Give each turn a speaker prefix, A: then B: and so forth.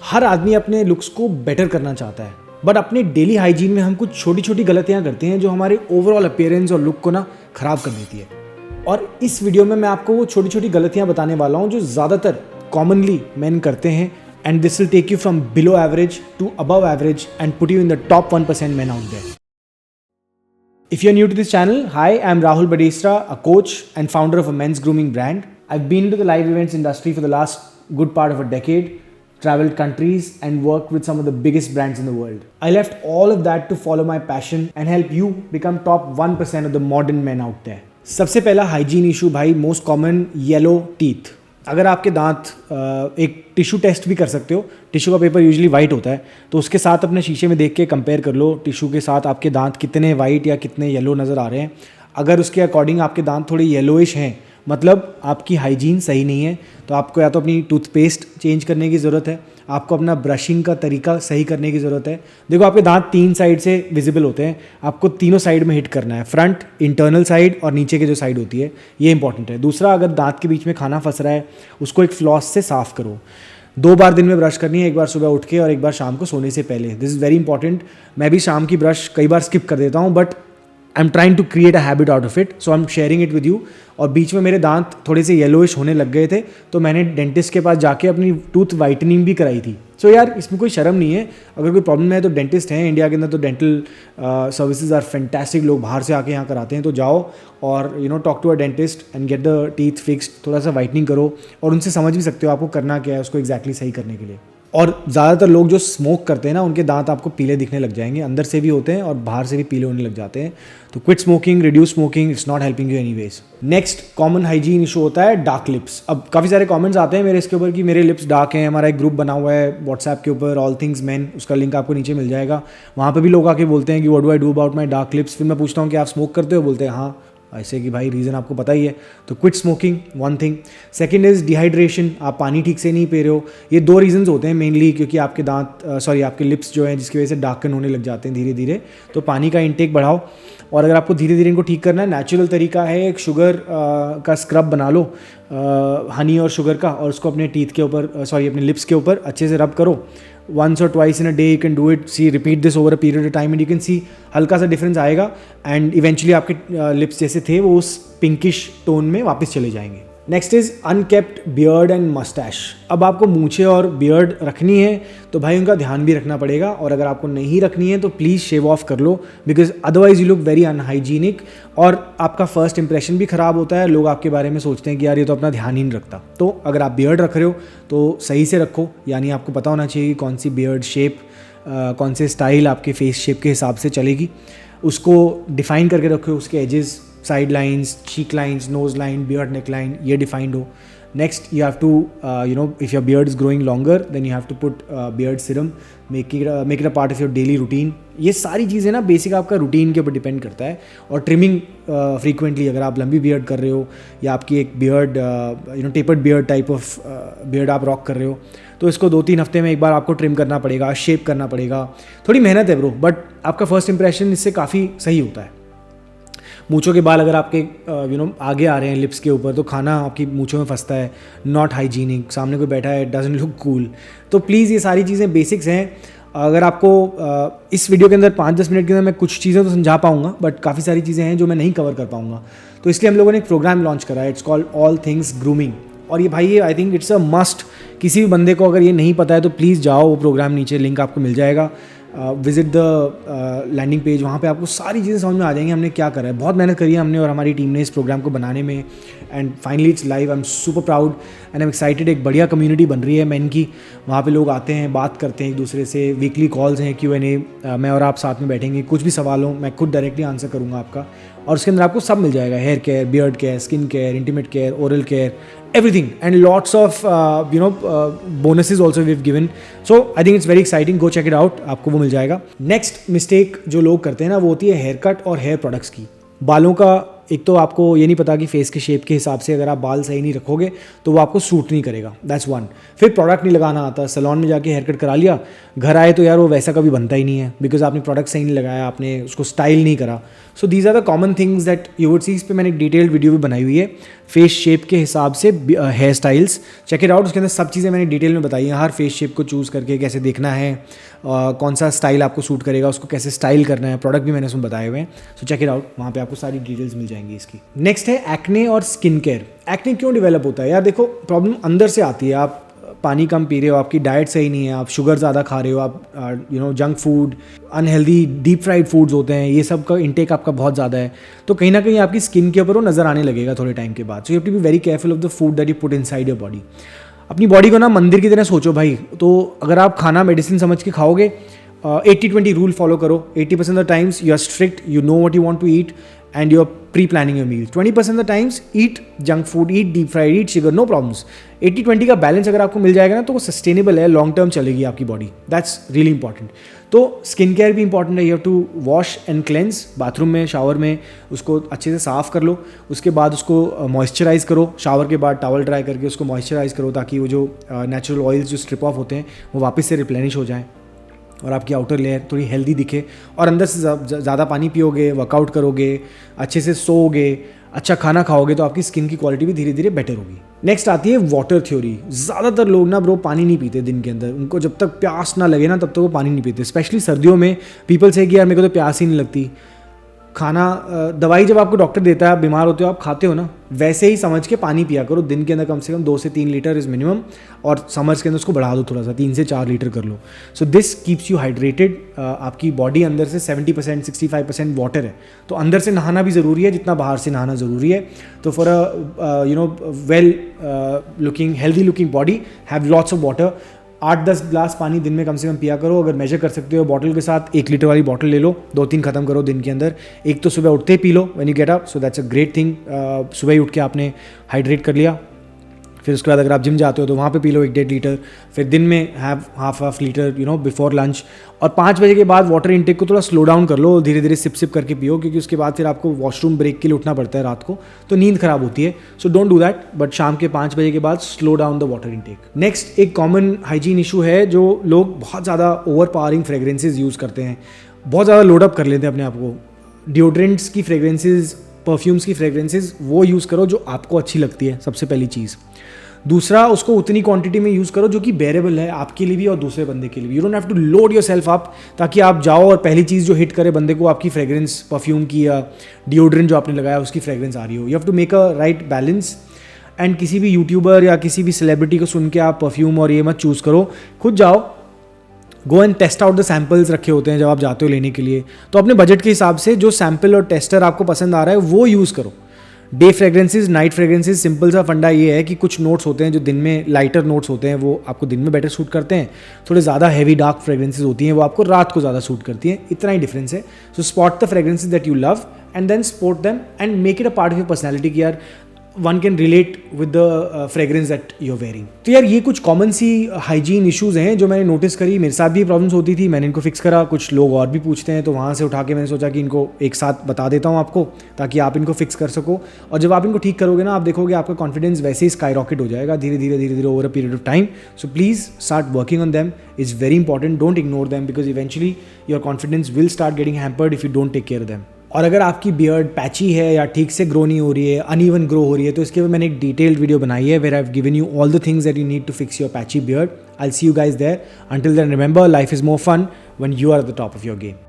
A: हर आदमी अपने लुक्स को बेटर करना चाहता है, बट अपने डेली हाइजीन में हम कुछ छोटी छोटी गलतियां करते हैं जो हमारे ओवरऑल अपीयरेंस और लुक को ना खराब कर देती है। और इस वीडियो में मैं आपको वो छोटी छोटी गलतियां बताने वाला हूं जो ज़्यादातर कॉमनली मैन करते हैं, and this will take you from below average to above average and put you in the top 1% men out there. If you're new to this channel, hi, I'm Rahul Badesra, a coach and founder of a men's grooming brand. I've been into the live events industry for the last good part of a decade, traveled countries and worked with some of the biggest brands in the world. I left all of that to follow my passion and help you become top 1% of the modern men out there. सबसे पहला hygiene issue भाई, most common, yellow teeth. अगर आपके दांत एक tissue test भी कर सकते हो, टिश्यू का पेपर यूजुअली वाइट होता है, तो उसके साथ अपने शीशे में देख के कंपेयर कर लो टिश्यू के साथ आपके दांत कितने वाइट या कितने येलो नज़र आ रहे हैं। अगर उसके अकॉर्डिंग आपके दांत थोड़े येलोइश हैं, मतलब आपकी हाइजीन सही नहीं है, तो आपको या तो अपनी टूथपेस्ट चेंज करने की ज़रूरत है, आपको अपना ब्रशिंग का तरीका सही करने की ज़रूरत है। देखो, आपके दांत 3 साइड से विजिबल होते हैं, आपको तीनों साइड में हिट करना है, फ्रंट, इंटरनल साइड और नीचे की जो साइड होती है, ये इंपॉर्टेंट है। दूसरा, अगर दांत के बीच में खाना फंस रहा है, उसको एक फ्लॉस से साफ़ करो। 2 बार दिन में ब्रश करनी है, एक बार सुबह उठ के और एक बार शाम को सोने से पहले। This is very important. मैं भी शाम की ब्रश कई बार स्किप कर देता हूँ, but I am trying to create a habit out of it, so I am sharing it with you. और बीच में मेरे दांत थोड़े से येलोइश होने लग गए थे, तो मैंने डेंटिस्ट के पास जाके अपनी टूथ वाइटनिंग भी कराई थी। सो यार, इसमें कोई शर्म नहीं है। अगर कोई प्रॉब्लम है तो डेंटिस्ट हैं इंडिया के अंदर, तो डेंटल सर्विसेज आर फैंटास्टिक। लोग बाहर से आके यहाँ कराते हैं, तो जाओ और talk to a dentist and get the teeth fixed. थोड़ा सा वाइटनिंग करो और उनसे समझ भी सकते हो आपको करना क्या है उसको एग्जैक्टली सही करने के लिए। और ज़्यादातर लोग जो स्मोक करते हैं ना, उनके दांत आपको पीले दिखने लग जाएंगे, अंदर से भी होते हैं और बाहर से भी पीले होने लग जाते हैं। तो quit smoking, reduce smoking, it's not helping you anyways. Next common hygiene issue होता है डार्क लिप्स। अब काफ़ी सारे कमेंट्स आते हैं मेरे इसके ऊपर कि मेरे लिप्स डार्क हैं। हमारा एक ग्रुप बना हुआ है व्हाट्सएप के ऊपर, ऑल थिंग्स मैन, उसका लिंक आपको नीचे मिल जाएगा। वहाँ पर भी लोग आके बोलते हैं कि what do I do about my dark lips. फिर मैं पूछता हूँ कि आप स्मोक करते हो? बोलते हैं हाँ। ऐसे कि भाई रीज़न आपको पता ही है। तो quit smoking, one thing. Second is dehydration, आप पानी ठीक से नहीं पी रहे हो। ये 2 रीजंस होते हैं मेनली, क्योंकि आपके आपके लिप्स जो हैं, जिसकी वजह से डार्कन होने लग जाते हैं धीरे धीरे। तो पानी का इंटेक बढ़ाओ, और अगर आपको धीरे धीरे इनको ठीक करना है, नेचुरल तरीका है, एक शुगर का स्क्रब बना लो, हनी और शुगर का, और उसको अपने टीथ के ऊपर अपने लिप्स के ऊपर अच्छे से रब करो। once or twice in a day you can do it. See, repeat this over a period of time and you can see हल्का सा डिफरेंस आएगा, एंड इवेंचुअली आपके लिप्स जैसे थे वो उस पिंकिश टोन में वापस चले जाएंगे। Next is unkempt beard and moustache. अब आपको मूछें और बियर्ड रखनी है तो भाई उनका ध्यान भी रखना पड़ेगा, और अगर आपको नहीं रखनी है तो प्लीज़ शेव ऑफ कर लो, because otherwise you look very unhygienic और आपका फर्स्ट इंप्रेशन भी ख़राब होता है। लोग आपके बारे में सोचते हैं कि यार ये तो अपना ध्यान ही नहीं रखता। तो अगर आप बियर्ड रख रहे हो तो सही से रखो, यानी आपको पता होना चाहिए कि कौन सी बियर्ड शेप, कौन से स्टाइल आपके फेस शेप के हिसाब से चलेगी, उसको डिफाइन करके रखो। उसके edges, side lines, cheek lines, nose line, beard neck line, ये डिफाइंड हो। Next, you have to if your beard is growing longer then you have to put beard serum, make it a part of your daily routine. ये सारी चीज़ें ना basic आपका routine के ऊपर depend करता है। और ट्रिमिंग फ्रीक्वेंटली, अगर आप लंबी बियर्ड कर रहे हो या आपकी एक beard tapered beard type of beard आप रॉक कर रहे हो, तो इसको 2-3 हफ्ते में एक बार आपको ट्रिम करना पड़ेगा, शेप करना पड़ेगा। थोड़ी मेहनत है ब्रो, बट आपका फर्स्ट इंप्रेशन इससे काफ़ी सही होता है। मूँछों के बाल अगर आपके आगे आ रहे हैं लिप्स के ऊपर, तो खाना आपकी मूँछों में फंसता है, नॉट हाइजीनिक, सामने कोई बैठा है, डजंट लुक कूल। तो प्लीज़ ये सारी चीज़ें बेसिक्स हैं। अगर आपको इस वीडियो के अंदर 5-10 मिनट के अंदर मैं कुछ चीज़ें तो समझा पाऊँगा, बट काफ़ी सारी चीज़ें हैं जो मैं नहीं कवर कर पाऊँगा। तो इसलिए हम लोगों ने एक प्रोग्राम लॉन्च करा है, it's called all things grooming. और ये भाई, ये I think it's a must. किसी भी बंदे को अगर ये नहीं पता है तो प्लीज़ जाओ, वो प्रोग्राम नीचे लिंक आपको मिल जाएगा। विजिट द लैंडिंग पेज, वहाँ पे आपको सारी चीज़ें समझ में आ जाएंगी हमने क्या करा है। बहुत मेहनत करी है हमने और हमारी टीम ने इस प्रोग्राम को बनाने में, and finally it's live. I am super proud and I am excited. एक बढ़िया कम्युनिटी बन रही है मैन की, वहाँ पे लोग आते हैं, बात करते हैं एक दूसरे से, वीकली कॉल्स हैं, Q&A, मैं और आप साथ में बैठेंगे, कुछ भी सवाल हो मैं खुद डायरेक्टली आंसर करूँगा आपका। और उसके अंदर आपको सब मिल जाएगा, hair care, beard care, skin care, intimate care, oral care, everything, and lots of bonuses also we've given. So I think it's very exciting. Go check it out. आपको वो मिल जाएगा. Next mistake जो लोग करते हैं ना, वो होती है हेयर कट और हेयर प्रोडक्ट्स की। बालों का एक तो आपको ये नहीं पता कि फेस के शेप के हिसाब से अगर आप बाल सही नहीं रखोगे तो वो आपको सूट नहीं करेगा, दैट्स वन। फिर प्रोडक्ट नहीं लगाना आता, सैलून में जाके हेयर कट करा लिया, घर आए तो यार वो वैसा कभी बनता ही नहीं है, बिकॉज आपने प्रोडक्ट सही नहीं लगाया, आपने उसको स्टाइल नहीं करा। So these are the common things that you would see. इस पर मैंने एक डिटेल्ड वीडियो भी बनाई हुई है, फेस शेप के हिसाब से hair styles, check it out. उसके अंदर सब चीज़ें मैंने डिटेल में बताई हैं, हर फेस शेप को चूज़ करके कैसे देखना है, कौन सा स्टाइल आपको सूट करेगा, उसको कैसे स्टाइल करना है, प्रोडक्ट भी मैंने उसमें बताए हुए हैं। सो चेक इट आउट, वहाँ पे आपको सारी डिटेल्स मिल जाएंगी इसकी। नेक्स्ट है एक्ने और स्किन केयर। एक्ने क्यों डेवलप होता है यार? देखो, प्रॉब्लम अंदर से आती है। आप पानी कम पी रहे हो, आपकी डाइट सही नहीं है, आप शुगर ज़्यादा खा रहे हो, आप junk food, unhealthy deep fried foods होते हैं, ये सब का इंटेक आपका बहुत ज़्यादा है, तो कहीं ना कहीं आपकी स्किन के ऊपर वो नज़र आने लगेगा थोड़े टाइम के बाद। So you have to be very careful of the food that you put inside your body. अपनी बॉडी को ना मंदिर की तरह सोचो भाई। तो अगर आप खाना मेडिसिन समझ के खाओगे, 80-20 रूल फॉलो करो। 80% of the times you are strict, you know what you want to eat and you're pre-planning your meal. 20% of the times eat junk food, eat deep fried, eat sugar, no problems. 80-20 का balance अगर आपको मिल जाएगा ना तो वो sustainable है, long term चलेगी आपकी बॉडी, दैट्स रियली इंपॉर्टेंट। तो स्किन केयर भी इंपॉर्टेंट है, you have to wash and cleanse. Bathroom में, शावर में उसको अच्छे से साफ़ कर लो, उसके बाद उसको मॉइस्चराइज़ करो, शावर के बाद टॉवल ड्राई करके उसको मॉइस्चराइज़ करो, ताकि वो जो नेचुरल ऑयल्स जो स्ट्रिप ऑफ होते हैं वो वापस से रिप्लेनिश हो जाएँ और आपकी आउटर लेयर थोड़ी हेल्दी दिखे। और अंदर से ज़्यादा पानी पियोगे, वर्कआउट करोगे, अच्छे से सोओगे, अच्छा खाना खाओगे, तो आपकी स्किन की क्वालिटी भी धीरे धीरे बेटर होगी। नेक्स्ट आती है वाटर थ्योरी। ज़्यादातर लोग ना ब्रो पानी नहीं पीते दिन के अंदर, उनको जब तक प्यास ना लगे ना तब तक वो पानी नहीं पीते। स्पेशली सर्दियों में पीपल से कि यार मेरे को तो प्यास ही नहीं लगती। खाना, दवाई जब आपको डॉक्टर देता है, आप बीमार होते हो, आप खाते हो ना, वैसे ही समझ के पानी पिया करो। दिन के अंदर कम से कम 2 से 3 लीटर इज़ मिनिमम, और समर्स के अंदर उसको बढ़ा दो थोड़ा सा, 3 से 4 लीटर कर लो। So this keeps you hydrated. आपकी बॉडी अंदर से 70% 65% वाटर है, तो अंदर से नहाना भी ज़रूरी है जितना बाहर से नहाना ज़रूरी है। तो for a well looking healthy looking body, have lots of water. 8-10 glass पानी दिन में कम से कम पिया करो। अगर मेजर कर सकते हो बॉटल के साथ, 1 लीटर वाली बॉटल ले लो, 2-3 खत्म करो दिन के अंदर। एक तो सुबह उठते ही पी लो when you get up, so that's a great thing. सुबह ही उठ के आपने हाइड्रेट कर लिया। फिर उसके बाद अगर आप जिम जाते हो तो वहाँ पे पी लो 1-1.5 लीटर। फिर दिन में have half litre before lunch. और 5 बजे के बाद वाटर इनटेक को थोड़ा स्लो डाउन कर लो, धीरे धीरे सिप करके पियो, क्योंकि उसके बाद फिर आपको वॉशरूम ब्रेक के लिए उठना पड़ता है रात को, तो नींद खराब होती है। So don't do that, but शाम के 5 बजे के बाद slow down the water intake. Next एक कॉमन हाइजीन इशू है, जो लोग बहुत ज़्यादा ओवर पावरिंग फ्रेग्रेंसेज यूज़ करते हैं, बहुत ज़्यादा लोडअप कर लेते हैं अपने आप को। डिओड्रेंट्स की फ्रेग्रेंसेज, परफ्यूम्स की फ्रेग्रेंसेज वो यूज़ करो जो आपको अच्छी लगती है, सबसे पहली चीज़। दूसरा, उसको उतनी क्वांटिटी में यूज़ करो जो कि बेरेबल है आपके लिए भी और दूसरे बंदे के लिए भी। You don't have to load yourself up, ताकि आप जाओ और पहली चीज़ जो हिट करे बंदे को आपकी फ्रेग्रेंस, परफ्यूम की या डिओड्रेंट जो आपने लगाया उसकी फ्रेग्रेंस आ रही हो। You have to make a right balance. And किसी भी यूट्यूबर या किसी भी सेलिब्रिटी को सुन के आप परफ्यूम और ये मत चूज़ करो, खुद जाओ, go and test out the samples रखे होते हैं जब आप जाते हो लेने के लिए। तो अपने बजट के हिसाब से जो सैम्पल और टेस्टर आपको पसंद आ रहा है वो यूज़ करो। Day fragrances, night fragrances, simple सा फंडा ये है कि कुछ नोट्स होते हैं जो दिन में, लाइटर नोट्स होते हैं, वो आपको दिन में बेटर सूट करते हैं। थोड़े ज़्यादा हैवी डार्क फ्रेग्रेंसेज होती हैं, वो आपको रात को ज़्यादा सूट करती हैं। इतना ही डिफरेंस है। So spot the fragrances that you love and then sport them and make it a part of your personality कि यार one can relate with the fragrance that you are wearing. तो यार ये कुछ कॉमन सी hygiene issues हैं जो मैंने notice करी। मेरे साथ भी प्रॉब्लम्स होती थी, मैंने इनको फिक्स करा। कुछ लोग और भी पूछते हैं, तो वहाँ से उठा के मैंने सोचा कि इनको एक साथ बता देता हूँ आपको, ताकि आप इनको फिक्स कर सको। और जब आप इनको ठीक करोगे ना, आप देखोगे आपका कॉन्फिडेंस वैसे ही स्काई रॉकेट हो जाएगा धीरे धीरे over a period of time. So please start working on them, is very important. Don't ignore them, because eventually your confidence will start getting hampered if you don't take care them. और अगर आपकी beard patchy है या ठीक से grow नहीं हो रही है, अनइवन ग्रो हो रही है, तो इसके ऊपर मैंने एक डिटेल्ड वीडियो बनाई है, where I have given you all the things that you need to fix your patchy beard. I will see you guys there. Until then remember, life is more fun when you are at the top of your game.